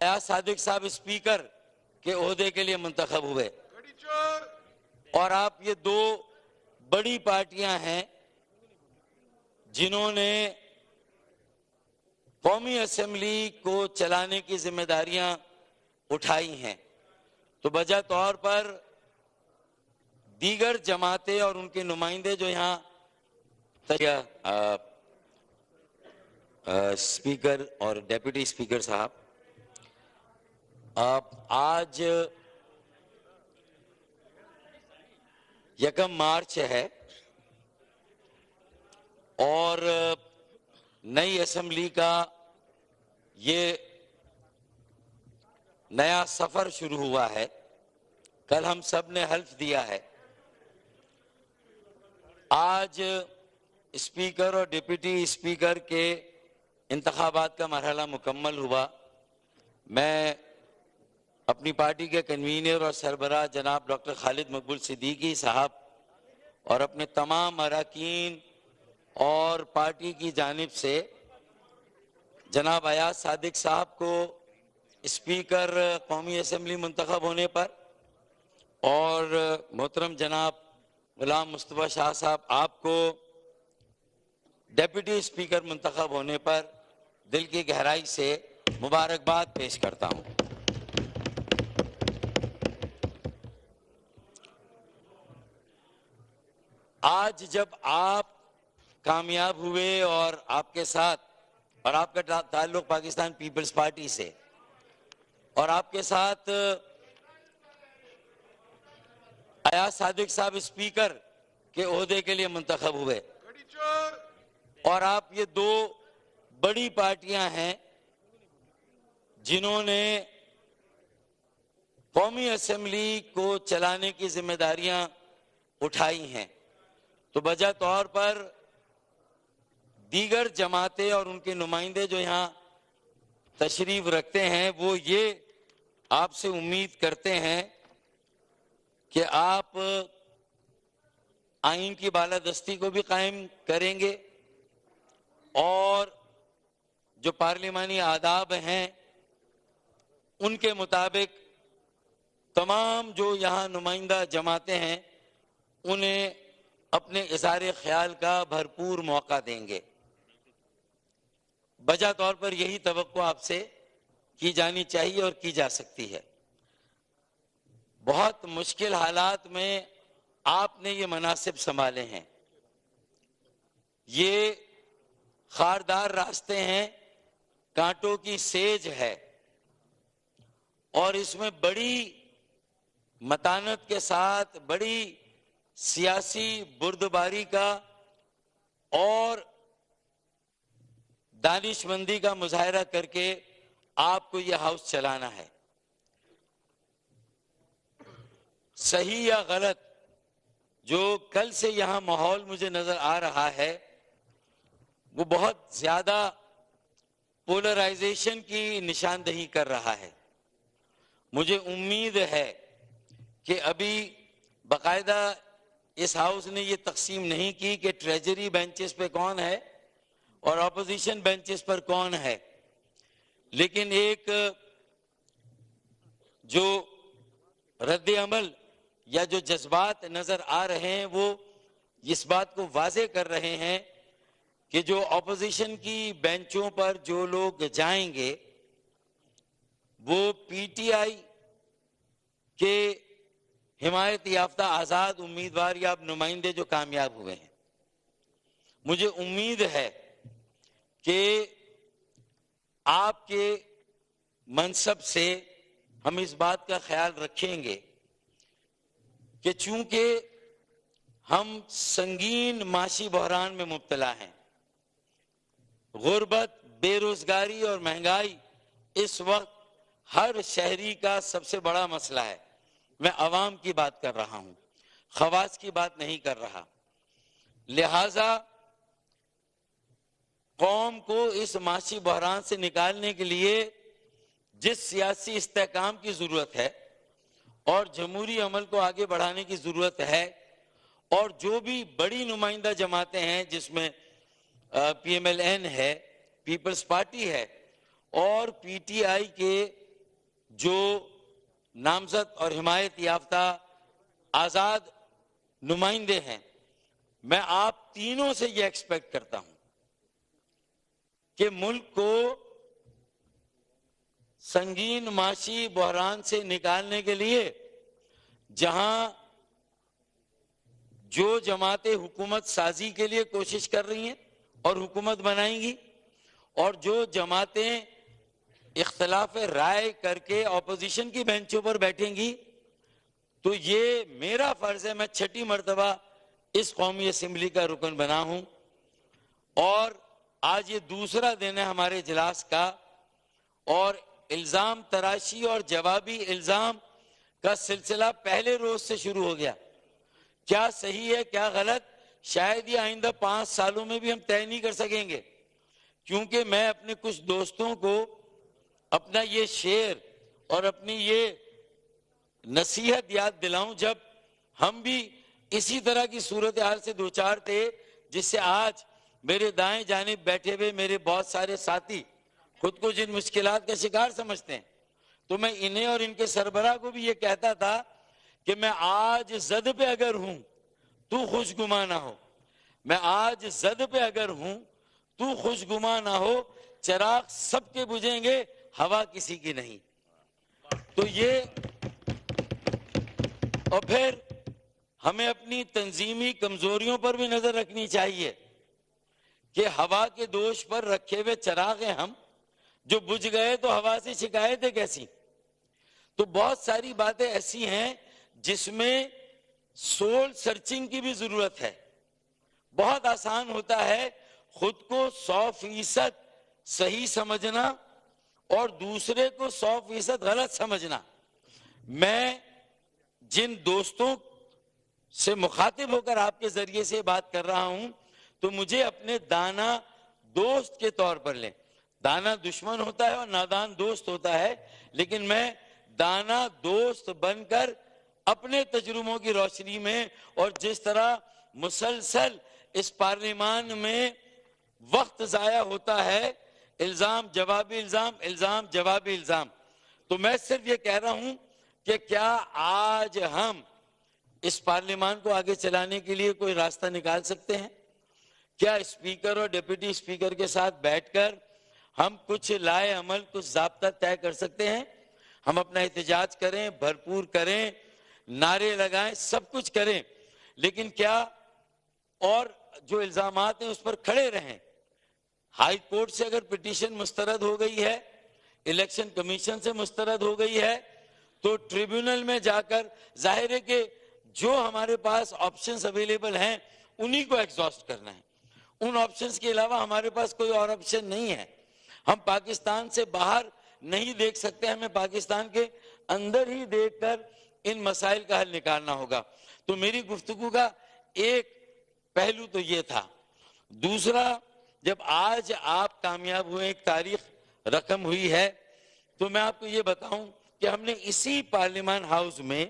ایاز صادق صاحب اسپیکر کے عہدے کے لیے منتخب ہوئے، اور آپ یہ دو بڑی پارٹیاں ہیں جنہوں نے قومی اسمبلی کو چلانے کی ذمہ داریاں اٹھائی ہیں، تو بجا طور پر دیگر جماعتیں اور ان کے نمائندے جو یہاں اسپیکر اور ڈیپٹی اسپیکر صاحب، آج 1 مارچ ہے اور نئی اسمبلی کا یہ نیا سفر شروع ہوا ہے۔ کل ہم سب نے حلف دیا ہے، آج اسپیکر اور ڈپٹی اسپیکر کے انتخابات کا مرحلہ مکمل ہوا۔ میں اپنی پارٹی کے کنوینر اور سربراہ جناب ڈاکٹر خالد مقبول صدیقی صاحب اور اپنے تمام اراکین اور پارٹی کی جانب سے جناب ایاز صادق صاحب کو اسپیکر قومی اسمبلی منتخب ہونے پر اور محترم جناب غلام مصطفیٰ شاہ صاحب آپ کو ڈیپٹی اسپیکر منتخب ہونے پر دل کی گہرائی سے مبارکباد پیش کرتا ہوں۔ آج جب آپ کامیاب ہوئے اور آپ کے ساتھ اور آپ کا تعلق پاکستان پیپلز پارٹی سے اور آپ کے ساتھ ایاز صادق صاحب اسپیکر کے عہدے کے لیے منتخب ہوئے، اور آپ یہ دو بڑی پارٹیاں ہیں جنہوں نے قومی اسمبلی کو چلانے کی ذمہ داریاں اٹھائی ہیں، تو بجا طور پر دیگر جماعتیں اور ان کے نمائندے جو یہاں تشریف رکھتے ہیں وہ یہ آپ سے امید کرتے ہیں کہ آپ آئین کی بالادستی کو بھی قائم کریں گے اور جو پارلیمانی آداب ہیں ان کے مطابق تمام جو یہاں نمائندہ جماعتیں ہیں انہیں اپنے اظہار خیال کا بھرپور موقع دیں گے۔ بجا طور پر یہی توقع آپ سے کی جانی چاہیے اور کی جا سکتی ہے۔ بہت مشکل حالات میں آپ نے یہ مناصب سنبھالے ہیں، یہ خاردار راستے ہیں، کانٹوں کی سیج ہے، اور اس میں بڑی متانت کے ساتھ بڑی سیاسی بردباری کا اور دانش مندی کا مظاہرہ کر کے آپ کو یہ ہاؤس چلانا ہے۔ صحیح یا غلط، جو کل سے یہاں ماحول مجھے نظر آ رہا ہے وہ بہت زیادہ پولرائزیشن کی نشاندہی کر رہا ہے۔ مجھے امید ہے کہ ابھی باقاعدہ اس ہاؤس نے یہ تقسیم نہیں کی کہ ٹریجری بینچز پہ کون ہے اور اپوزیشن بینچز پر کون ہے، لیکن ایک جو رد عمل یا جو جذبات نظر آ رہے ہیں وہ اس بات کو واضح کر رہے ہیں کہ جو اپوزیشن کی بینچوں پر جو لوگ جائیں گے وہ پی ٹی آئی کے حمایت یافتہ آزاد امیدوار یا نمائندے جو کامیاب ہوئے ہیں۔ مجھے امید ہے کہ آپ کے منصب سے ہم اس بات کا خیال رکھیں گے کہ چونکہ ہم سنگین معاشی بحران میں مبتلا ہیں، غربت، بے روزگاری اور مہنگائی اس وقت ہر شہری کا سب سے بڑا مسئلہ ہے۔ میں عوام کی بات کر رہا ہوں، خواص کی بات نہیں کر رہا۔ لہذا قوم کو اس معاشی بحران سے نکالنے کے لیے جس سیاسی استحکام کی ضرورت ہے اور جمہوری عمل کو آگے بڑھانے کی ضرورت ہے، اور جو بھی بڑی نمائندہ جماعتیں ہیں جس میں پی ایم ایل این ہے، پیپلز پارٹی ہے اور پی ٹی آئی کے جو نامزد اور حمایت یافتہ آزاد نمائندے ہیں، میں آپ تینوں سے یہ ایکسپیکٹ کرتا ہوں کہ ملک کو سنگین معاشی بحران سے نکالنے کے لیے جہاں جو جماعتیں حکومت سازی کے لیے کوشش کر رہی ہیں اور حکومت بنائیں گی، اور جو جماعتیں اختلاف رائے کر کے اپوزیشن کی بینچوں پر بیٹھیں گی، تو یہ میرا فرض ہے، میں 6 مرتبہ اس قومی اسمبلی کا رکن بنا ہوں، اور آج یہ دوسرا دن ہے ہمارے اجلاس کا، اور الزام تراشی اور جوابی الزام کا سلسلہ پہلے روز سے شروع ہو گیا۔ کیا صحیح ہے کیا غلط، شاید یہ آئندہ 5 سالوں میں بھی ہم طے نہیں کر سکیں گے، کیونکہ میں اپنے کچھ دوستوں کو اپنا یہ شعر اور اپنی یہ نصیحت یاد دلاؤں جب ہم بھی اسی طرح کی صورتحال سے دوچار تھے، جس سے آج میرے دائیں جانب بیٹھے ہوئے میرے بہت سارے ساتھی خود کو جن مشکلات کا شکار سمجھتے ہیں، تو میں انہیں اور ان کے سربراہ کو بھی یہ کہتا تھا کہ میں آج زد پہ اگر ہوں تو خوش گمان نہ ہو، میں آج زد پہ اگر ہوں تو خوش گمان نہ ہو، چراغ سب کے بجھیں گے، ہوا کسی کی نہیں۔ تو یہ، اور پھر ہمیں اپنی تنظیمی کمزوریوں پر بھی نظر رکھنی چاہیے کہ ہوا کے دوش پر رکھے ہوئے چراغ ہیں ہم، جو بجھ گئے تو ہوا سے شکایتیں کیسی؟ تو بہت ساری باتیں ایسی ہیں جس میں سول سرچنگ کی بھی ضرورت ہے۔ بہت آسان ہوتا ہے خود کو 100% صحیح سمجھنا اور دوسرے کو 100% غلط سمجھنا۔ میں جن دوستوں سے مخاطب ہو کر آپ کے ذریعے سے بات کر رہا ہوں، تو مجھے اپنے دانا دوست کے طور پر لیں۔ دانا دشمن ہوتا ہے اور نادان دوست ہوتا ہے، لیکن میں دانا دوست بن کر اپنے تجربوں کی روشنی میں، اور جس طرح مسلسل اس پارلیمان میں وقت ضائع ہوتا ہے، الزام جوابی الزام، الزام جوابی الزام، تو میں صرف یہ کہہ رہا ہوں کہ کیا آج ہم اس پارلیمان کو آگے چلانے کے لیے کوئی راستہ نکال سکتے ہیں؟ کیا اسپیکر اور ڈپٹی اسپیکر کے ساتھ بیٹھ کر ہم کچھ لائے عمل، کچھ ضابطہ طے کر سکتے ہیں؟ ہم اپنا احتجاج کریں، بھرپور کریں، نعرے لگائیں، سب کچھ کریں، لیکن کیا اور جو الزامات ہیں اس پر کھڑے رہیں؟ ہائی کورٹ سے اگر پٹیشن مسترد ہو گئی ہے، الیکشن کمیشن سے مسترد ہو گئی ہے، تو ٹریبیونل میں جا کر ظاہر ہے کہ جو ہمارے پاس آپشنز اویلیبل ہیں انہی کو ایگزاسٹ کرنا ہے۔ ان آپشنز کے علاوہ ہمارے پاس کوئی اور آپشن نہیں ہے۔ ہم پاکستان سے باہر نہیں دیکھ سکتے، ہمیں پاکستان کے اندر ہی دیکھ کر ان مسائل کا حل نکالنا ہوگا۔ تو میری گفتگو کا ایک پہلو تو یہ تھا۔ دوسرا، جب آج آپ کامیاب ہوئے، ایک تاریخ رقم ہوئی ہے، تو میں آپ کو یہ بتاؤں کہ ہم نے اسی پارلیمان ہاؤس میں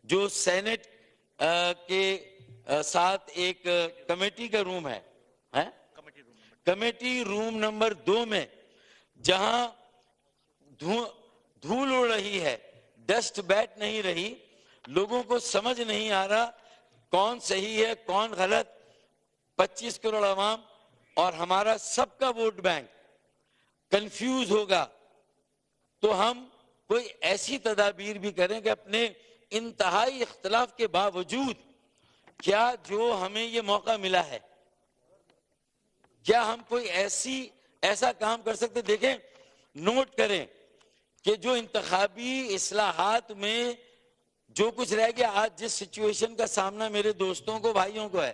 جو سینٹ کے ساتھ ایک کمیٹی کا روم ہے، کمیٹی روم نمبر 2 میں، جہاں دھول اڑ رہی ہے، ڈسٹ بیٹھ نہیں رہی، لوگوں کو سمجھ نہیں آ رہا کون صحیح ہے کون غلط، 25 کروڑ عوام اور ہمارا سب کا ووٹ بینک کنفیوز ہوگا، تو ہم کوئی ایسی تدابیر بھی کریں کہ اپنے انتہائی اختلاف کے باوجود کیا جو ہمیں یہ موقع ملا ہے، کیا ہم کوئی ایسا کام کر سکتے؟ دیکھیں، نوٹ کریں کہ جو انتخابی اصلاحات میں جو کچھ رہ گیا، آج جس سچویشن کا سامنا میرے دوستوں کو، بھائیوں کو ہے،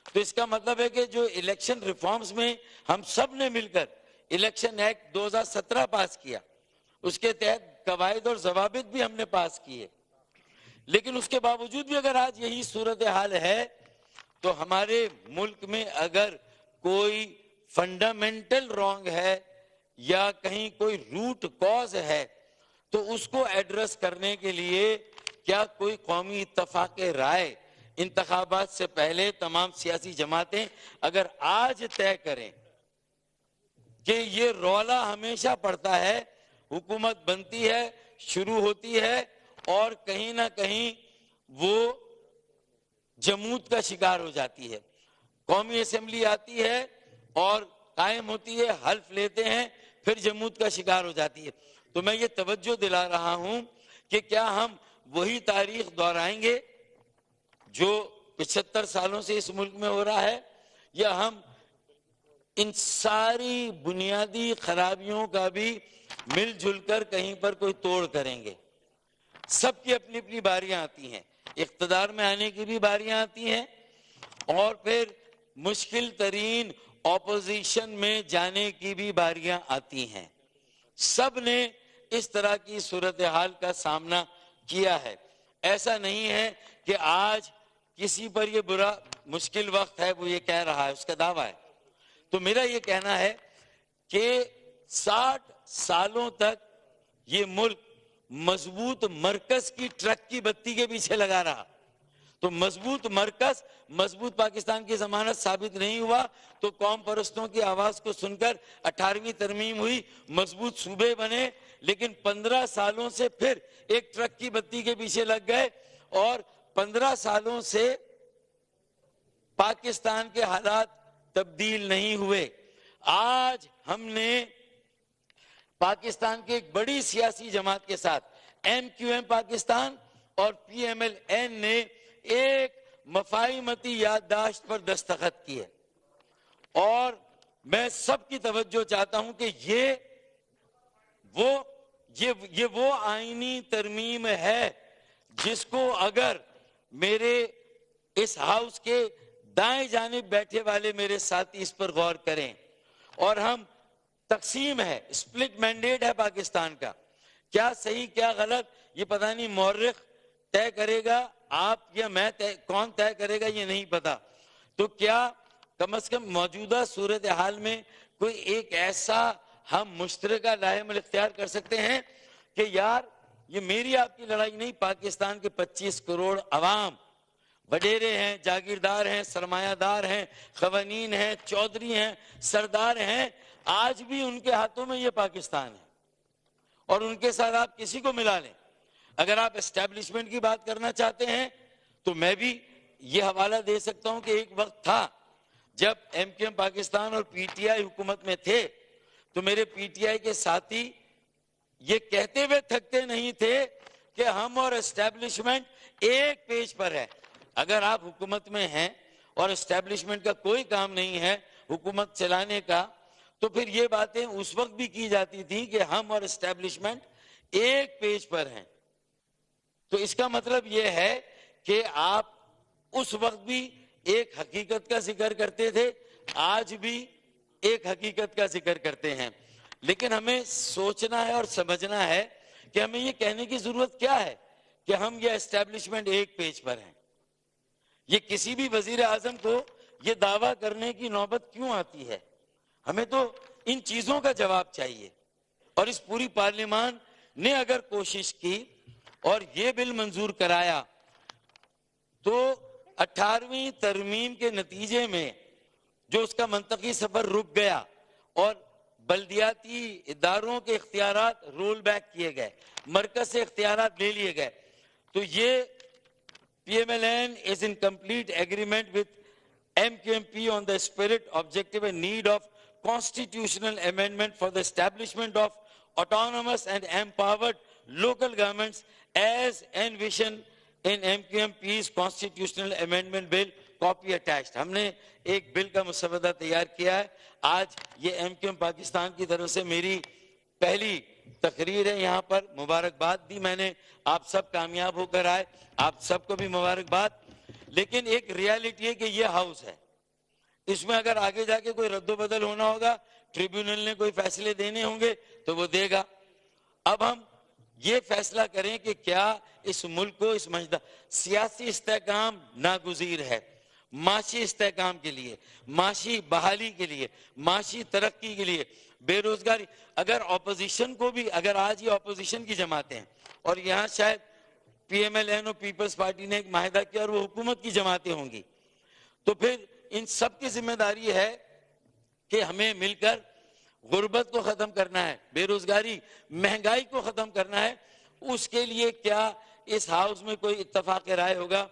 تو اس کا مطلب ہے کہ جو الیکشن ریفارمز میں ہم سب نے مل کر الیکشن ایکٹ 2017 پاس کیا، اس کے تحت قواعد اور ضوابط بھی ہم نے پاس کیے، لیکن اس کے باوجود بھی اگر آج یہی صورتحال ہے، تو ہمارے ملک میں اگر کوئی فنڈامنٹل رانگ ہے یا کہیں کوئی روٹ کاز ہے، تو اس کو ایڈریس کرنے کے لیے کیا کوئی قومی اتفاق رائے انتخابات سے پہلے تمام سیاسی جماعتیں اگر آج طے کریں کہ یہ رولا ہمیشہ پڑتا ہے حکومت بنتی ہے, شروع ہوتی ہے اور کہیں نہ کہیں وہ جمود کا شکار ہو جاتی ہے. قومی اسمبلی آتی ہے اور قائم ہوتی ہے, حلف لیتے ہیں, پھر جمود کا شکار ہو جاتی ہے. تو میں یہ توجہ دلا رہا ہوں کہ کیا ہم وہی تاریخ دہرائیں گے جو 75 سالوں سے اس ملک میں ہو رہا ہے, یا ہم ان ساری بنیادی خرابیوں کا بھی مل جل کر کہیں پر کوئی توڑ کریں گے؟ سب کی اپنی اپنی باریاں آتی ہیں, اقتدار میں آنے کی بھی باریاں آتی ہیں اور پھر مشکل ترین اپوزیشن میں جانے کی بھی باریاں آتی ہیں. سب نے اس طرح کی صورتحال کا سامنا کیا ہے. ایسا نہیں ہے کہ آج کسی پر یہ برا مشکل وقت ہے وہ یہ کہہ رہا ہے, اس کا دعویٰ ہے. تو میرا یہ کہنا ہے کہ 60 سالوں تک یہ ملک مضبوط مرکز کی ٹرک کی بتی کے پیچھے لگا رہا. تو مضبوط مرکز, مضبوط پاکستان کی ضمانت ثابت نہیں ہوا تو قوم پرستوں کی آواز کو سن کر 18ویں ترمیم ہوئی, مضبوط صوبے بنے, لیکن 15 سالوں سے پھر ایک ٹرک کی بتی کے پیچھے لگ گئے اور 15 سالوں سے پاکستان کے حالات تبدیل نہیں ہوئے. آج ہم نے پاکستان کے ایک بڑی سیاسی جماعت کے ساتھ ایم کیو ایم پاکستان اور پی ایم ایل این نے ایک مفاہمتی یادداشت پر دستخط کیے, اور میں سب کی توجہ چاہتا ہوں کہ یہ وہ آئینی ترمیم ہے جس کو اگر میرے اس ہاؤس کے دائیں جانب بیٹھے والے میرے ساتھی اس پر غور کریں, اور ہم تقسیم ہے, سپلٹ مینڈیٹ ہے پاکستان کا, کیا صحیح کیا غلط یہ پتہ نہیں, مورخ طے کرے گا, آپ یا میں کون طے کرے گا یہ نہیں پتا. تو کیا کم از کم موجودہ صورتحال میں کوئی ایک ایسا ہم مشترکہ لاہ عمل اختیار کر سکتے ہیں کہ یار یہ میری آپ کی لڑائی نہیں, پاکستان کے 25 کروڑ عوام وڈیرے ہیں, جاگیردار ہیں, سرمایہ دار ہیں, خوانین ہیں, چودھری ہیں, سردار ہیں, آج بھی ان کے ہاتھوں میں یہ پاکستان ہے اور ان کے ساتھ آپ کسی کو ملا لیں. اگر آپ اسٹیبلشمنٹ کی بات کرنا چاہتے ہیں تو میں بھی یہ حوالہ دے سکتا ہوں کہ ایک وقت تھا جب ایم کیو ایم پاکستان اور پی ٹی آئی حکومت میں تھے تو میرے پی ٹی آئی کے ساتھی یہ کہتے ہوئے تھکتے نہیں تھے کہ ہم اور اسٹیبلشمنٹ ایک پیج پر ہے. اگر آپ حکومت میں ہیں اور اسٹیبلشمنٹ کا کوئی کام نہیں ہے حکومت چلانے کا, تو پھر یہ باتیں اس وقت بھی کی جاتی تھیں کہ ہم اور اسٹیبلشمنٹ ایک پیج پر ہیں. تو اس کا مطلب یہ ہے کہ آپ اس وقت بھی ایک حقیقت کا ذکر کرتے تھے, آج بھی ایک حقیقت کا ذکر کرتے ہیں. لیکن ہمیں سوچنا ہے اور سمجھنا ہے کہ ہمیں یہ کہنے کی ضرورت کیا ہے کہ ہم یہ اسٹیبلشمنٹ ایک پیج پر ہیں. یہ کسی بھی وزیر اعظم کو یہ دعویٰ کرنے کی نوبت کیوں آتی ہے؟ ہمیں تو ان چیزوں کا جواب چاہیے. اور اس پوری پارلیمان نے اگر کوشش کی اور یہ بل منظور کرایا تو 18ویں ترمیم کے نتیجے میں جو اس کا منطقی سفر رک گیا اور بلدیاتی اداروں کے اختیارات رول بیک کیے گئے, مرکز سے اختیارات لے لیے گئے, تو یہ PMLN is in complete agreement with MQMP on the spirit, objective and need of constitutional amendment for the establishment of autonomous and empowered local governments as envisioned in MQMP's constitutional amendment bill, copy attached. ہم نے ایک بل کا مسودہ تیار کیا ہے. آج یہ ایم کیو ایم پاکستان کی طرف سے میری پہلی تقریر ہے یہاں پر, مبارکباد دی میں نے, آپ سب کامیاب ہو کر آئے, آپ سب کو بھی مبارکباد. لیکن ایک ریالٹی ہے کہ یہ ہاؤس ہے, اس میں اگر آگے جا کے کوئی رد و بدل ہونا ہوگا, ٹریبیونل نے کوئی فیصلے دینے ہوں گے تو وہ دے گا. اب ہم یہ فیصلہ کریں کہ کیا اس ملک کو اس سیاسی استحکام ناگزیر ہے, معاشی استحکام کے لیے, معاشی بحالی کے لیے, معاشی ترقی کے لیے, بے روزگاری. اگر اپوزیشن کو بھی, اگر آج یہ اپوزیشن کی جماعتیں ہیں اور یہاں شاید پی ایم ایل این اور پیپلز پارٹی نے ایک معاہدہ کیا اور وہ حکومت کی جماعتیں ہوں گی, تو پھر ان سب کی ذمہ داری ہے کہ ہمیں مل کر غربت کو ختم کرنا ہے, بے روزگاری, مہنگائی کو ختم کرنا ہے, اس کے لیے کیا اس ہاؤس میں کوئی اتفاق رائے ہوگا؟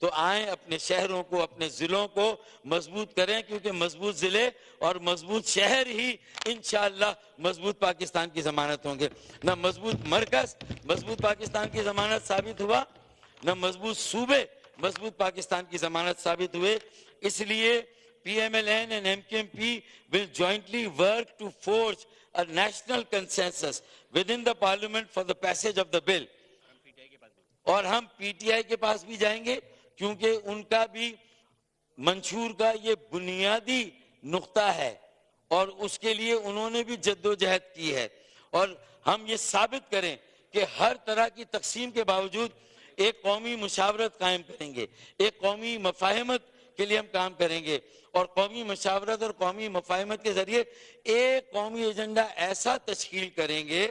تو آئیں اپنے شہروں کو, اپنے ضلعوں کو مضبوط کریں, کیونکہ مضبوط ضلع اور مضبوط شہر ہی انشاءاللہ مضبوط پاکستان کی ضمانت ہوں گے. نہ مضبوط مرکز مضبوط پاکستان کی ضمانت ثابت ہوا, نہ مضبوط صوبے مضبوط پاکستان کی ضمانت ثابت ہوئے. اس لیے PMLN and MKMP will jointly work to forge a national consensus within the parliament for the passage of the bill. اور ہم PTI کے پاس بھی جائیں گے, کیونکہ ان کا بھی منشور کا یہ بنیادی نقطہ ہے اور اس کے لیے انہوں نے بھی جدوجہد کی ہے. اور ہم یہ ثابت کریں کہ ہر طرح کی تقسیم کے باوجود ایک قومی مشاورت قائم کریں گے, ایک قومی مفاہمت کے لیے ہم کام کریں گے, اور قومی مشاورت اور قومی مفاہمت کے ذریعے ایک قومی ایجنڈا ایسا تشکیل کریں گے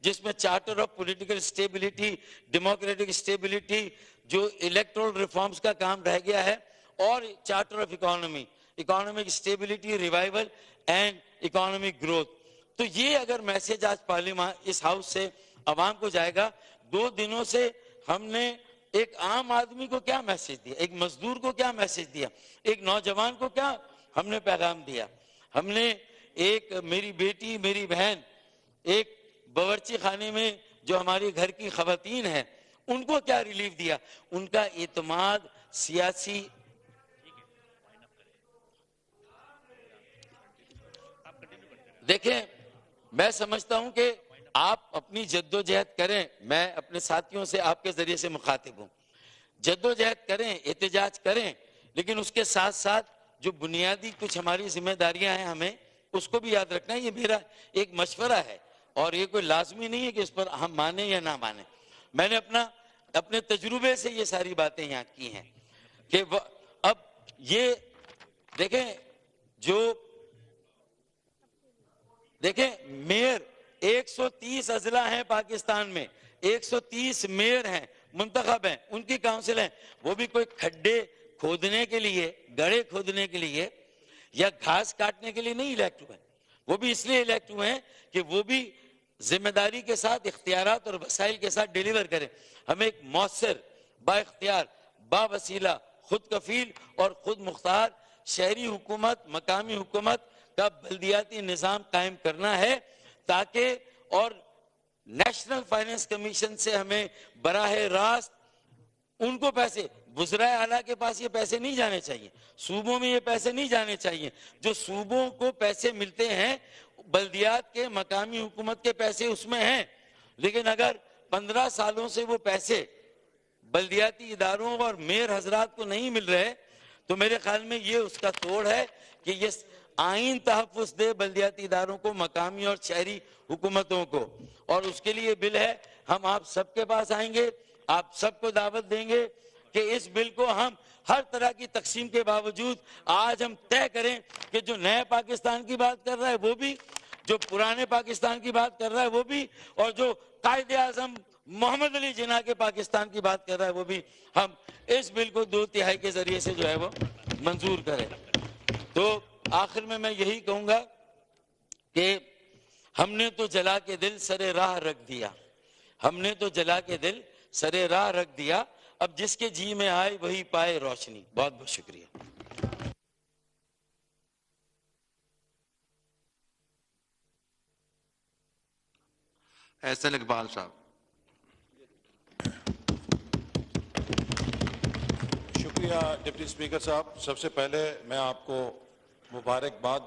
جس میں charter of political stability, democratic stability, جو الیکٹرل ریفارمز کا کام رہ گیا ہے, اور charter of economy, economic stability, revival and economic growth. تو یہ اگر میسج آج پارلیمان اس ہاؤس سے عوام کو جائے گا. 2 دنوں سے ہم نے ایک عام آدمی کو کیا میسج دیا, ایک مزدور کو کیا میسج دیا, ایک نوجوان کو کیا ہم نے پیغام دیا. ہم نے ایک میری بیٹی, میری بہن, ایک باورچی خانے میں جو ہماری گھر کی خواتین ہیں, ان کو کیا ریلیف دیا. ان کا اعتماد سیاسی, دیکھیں میں سمجھتا ہوں کہ آپ اپنی جدوجہد کریں, میں اپنے ساتھیوں سے آپ کے ذریعے سے مخاطب ہوں, جدوجہد کریں, احتجاج کریں, لیکن اس کے ساتھ ساتھ جو بنیادی کچھ ہماری ذمہ داریاں ہیں ہمیں اس کو بھی یاد رکھنا ہے. یہ میرا ایک مشورہ ہے اور یہ کوئی لازمی نہیں ہے کہ اس پر ہم مانیں یا نہ مانیں. میں نے اپنے تجربے سے یہ ساری باتیں یہاں کی ہیں کہ اب یہ دیکھیں میئر 130 اضلاع ہیں پاکستان میں, 130 میئر ہیں, منتخب ہیں, ان کی کاؤنسل ہیں. وہ بھی کوئی کھڈے کھودنے کے لیے, گڑھے کھودنے کے لیے یا گھاس کاٹنے کے لیے نہیں الیکٹ ہوئے. وہ بھی اس لیے الیکٹ ہوئے ہیں کہ وہ بھی ذمہ داری کے ساتھ, اختیارات اور وسائل کے ساتھ ڈیلیور کریں. ہمیں ایک مؤثر, با اختیار, با وسیلہ, خود کفیل اور خود مختار شہری حکومت, مقامی حکومت کا بلدیاتی نظام قائم کرنا ہے, تاکہ اور نیشنل فائنانس کمیشن سے ہمیں براہ راست ان کو پیسے, وزرائے اعلیٰ کے پاس یہ پیسے نہیں جانے چاہیے, صوبوں میں یہ پیسے نہیں جانے چاہیے. جو صوبوں کو پیسے ملتے ہیں, بلدیات کے, مقامی حکومت کے پیسے اس میں ہیں, لیکن اگر 15 سالوں سے وہ پیسے بلدیاتی اداروں اور میئر حضرات کو نہیں مل رہے, تو میرے خیال میں یہ اس کا توڑ ہے کہ یہ آئین تحفظ دے بلدیاتی اداروں کو, مقامی اور شہری حکومتوں کو. اور اس کے لیے بل ہے, ہم آپ سب کے پاس آئیں گے, آپ سب کو دعوت دیں گے کہ اس بل کو ہم ہر طرح کی تقسیم کے باوجود آج ہم طے کریں کہ جو نئے پاکستان کی بات کر رہا ہے وہ بھی, جو پرانے پاکستان کی بات کر رہا ہے وہ بھی, اور جو قائد اعظم محمد علی جناح کے پاکستان کی بات کر رہا ہے وہ بھی, ہم اس بل کو 2/3 کے ذریعے سے جو ہے وہ منظور کریں. تو آخر میں یہی کہوں گا کہ ہم نے تو جلا کے دل سرے راہ رکھ دیا, ہم نے تو جلا کے دل سرے راہ رکھ دیا, اب جس کے جی میں آئے وہی پائے روشنی. بہت بہت شکریہ. احسن اقبال صاحب. شکریہ ڈپٹی اسپیکر صاحب. سب سے پہلے میں آپ کو مبارکباد